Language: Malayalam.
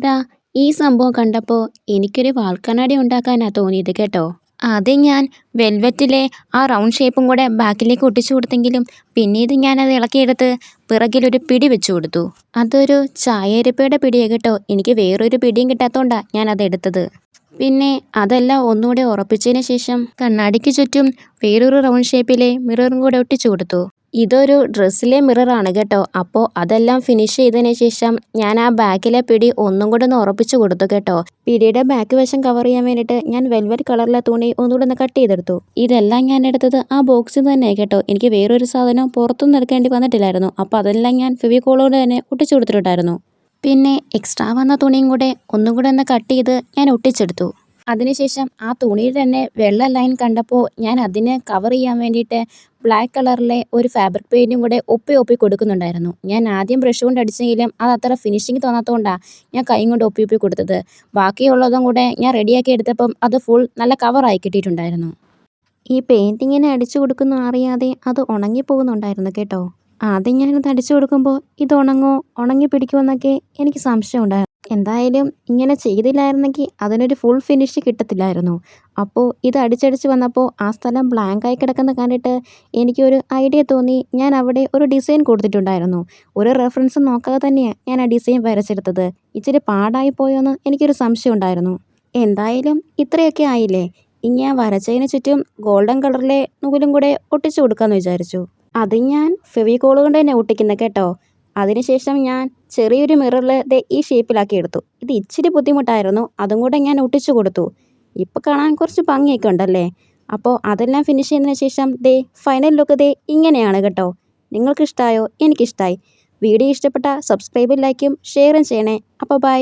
ദാ ഈ സംഭവം കണ്ടപ്പോൾ എനിക്കൊരു വാൽക്കണ്ണാടി ഉണ്ടാക്കാനാ തോന്നിയത് കേട്ടോ. ആദ്യം ഞാൻ വെൽവെറ്റിലെ ആ റൗണ്ട് ഷേപ്പും കൂടെ ബാക്കിലേക്ക് ഒട്ടിച്ചു കൊടുത്തെങ്കിലും പിന്നീട് ഞാനത് ഇളക്കിയെടുത്ത് പിറകിലൊരു പിടി വെച്ചു കൊടുത്തു. അതൊരു ചായയരിപ്പയുടെ പിടിയാണ് കേട്ടോ. എനിക്ക് വേറൊരു പിടിയും കിട്ടാത്തതുകൊണ്ടാണ് ഞാൻ അതെടുത്തത്. പിന്നെ അതെല്ലാം ഒന്നുകൂടെ ഉറപ്പിച്ചതിന് ശേഷം കണ്ണാടിക്ക് ചുറ്റും വേറൊരു റൗണ്ട് ഷേപ്പിലെ മിററും കൂടെ ഒട്ടിച്ചു കൊടുത്തു. ഇതൊരു ഡ്രസ്സിലെ മിററാണ് കേട്ടോ. അപ്പോൾ അതെല്ലാം ഫിനിഷ് ചെയ്തതിന് ശേഷം ഞാൻ ആ ബാക്കിലെ പിടി ഒന്നും കൂടെ ഒന്ന് ഉറപ്പിച്ചു കൊടുത്തു കേട്ടോ. പിടിയുടെ ബാക്ക് വശം കവർ ചെയ്യാൻ വേണ്ടിയിട്ട് ഞാൻ വെൽവെറ്റ് കളറിലെ തുണി ഒന്നുകൂടെ ഒന്ന് കട്ട് ചെയ്തെടുത്തു. ഇതെല്ലാം ഞാൻ എടുത്തത് ആ ബോക്സിൽ നിന്ന് തന്നെ കേട്ടോ. എനിക്ക് വേറൊരു സാധനം പുറത്തുനിന്ന് എടുക്കേണ്ടി വന്നിട്ടില്ലായിരുന്നു. അപ്പോൾ അതെല്ലാം ഞാൻ ഫെവിക്കോളോട് തന്നെ ഒട്ടിച്ചു കൊടുത്തിട്ടുണ്ടായിരുന്നു. പിന്നെ എക്സ്ട്രാ വന്ന തുണിയും കൂടെ ഒന്നും കൂടെ ഒന്ന് കട്ട് ചെയ്ത് ഞാൻ ഒട്ടിച്ചെടുത്തു. അതിനുശേഷം ആ തുണിയിൽ തന്നെ വെള്ള ലൈൻ കണ്ടപ്പോൾ ഞാൻ അതിനെ കവർ ചെയ്യാൻ വേണ്ടിയിട്ട് ബ്ലാക്ക് കളറിലെ ഒരു ഫാബ്രിക് പെയിൻറ്റും കൂടെ ഒപ്പി കൊടുക്കുന്നുണ്ടായിരുന്നു. ഞാൻ ആദ്യം ബ്രഷ് കൊണ്ട് അടിച്ചെങ്കിലും അത് അത്ര ഫിനിഷിങ് തോന്നാത്തതുകൊണ്ടാണ് ഞാൻ കൈ കൊണ്ട് ഒപ്പി കൊടുത്തത്. ബാക്കിയുള്ളതും കൂടെ ഞാൻ റെഡിയാക്കി എടുത്തപ്പം അത് ഫുൾ നല്ല കവറായി കിട്ടിയിട്ടുണ്ടായിരുന്നു. ഈ പെയിൻറ്റിങ്ങിനെ അടിച്ചു കൊടുക്കുന്നു അറിയാതെ അത് ഉണങ്ങിപ്പോകുന്നുണ്ടായിരുന്നു കേട്ടോ. ആദ്യം ഞാനത് അടിച്ചു കൊടുക്കുമ്പോൾ ഇത് ഉണങ്ങി പിടിക്കുമെന്നൊക്കെ എനിക്ക് സംശയമുണ്ടായിരുന്നു. എന്തായാലും ഇങ്ങനെ ചെയ്തില്ലായിരുന്നെങ്കിൽ അതിനൊരു ഫുൾ ഫിനിഷ് കിട്ടത്തില്ലായിരുന്നു. അപ്പോൾ ഇത് അടിച്ചടിച്ച് വന്നപ്പോൾ ആ സ്ഥലം ബ്ലാങ്കായി കിടക്കുന്ന കണ്ടിട്ട് എനിക്കൊരു ഐഡിയ തോന്നി. ഞാൻ അവിടെ ഒരു ഡിസൈൻ കൊടുത്തിട്ടുണ്ടായിരുന്നു. ഒരു റെഫറൻസ് നോക്കാതെ തന്നെയാണ് ഞാൻ ആ ഡിസൈൻ വരച്ചെടുത്തത്. ഇച്ചിരി പാടായി പോയോന്ന് എനിക്കൊരു സംശയം ഉണ്ടായിരുന്നു. എന്തായാലും ഇത്രയൊക്കെ ആയില്ലേ, ഇനി ഞാൻ വരച്ചതിന് ചുറ്റും ഗോൾഡൻ കളറിലെ നൂലും കൂടെ ഒട്ടിച്ചു കൊടുക്കാമെന്ന് വിചാരിച്ചു. അത് ഞാൻ ഫെവിക്കോൾ കൊണ്ട് തന്നെ ഒട്ടിക്കുന്നത് കേട്ടോ. അതിനുശേഷം ഞാൻ ചെറിയൊരു മിററിൽ ദേ ഈ ഷേപ്പിലാക്കി എടുത്തു. ഇത് ഇച്ചിരി ബുദ്ധിമുട്ടായിരുന്നു. അതും കൂടെ ഞാൻ ഒട്ടിച്ചു കൊടുത്തു. ഇപ്പോൾ കാണാൻ കുറച്ച് ഭംഗിയൊക്കെ ഉണ്ടല്ലേ. അപ്പോൾ അതെല്ലാം ഫിനിഷ് ചെയ്തതിന് ശേഷം ദേ ഫൈനൽ ലുക്ക് ദേ ഇങ്ങനെയാണ് കേട്ടോ. നിങ്ങൾക്കിഷ്ടമായോ? എനിക്കിഷ്ടമായി. വീഡിയോ ഇഷ്ടപ്പെട്ടാൽ സബ്സ്ക്രൈബും ലൈക്കും ഷെയറും ചെയ്യണേ. അപ്പോൾ ബൈ.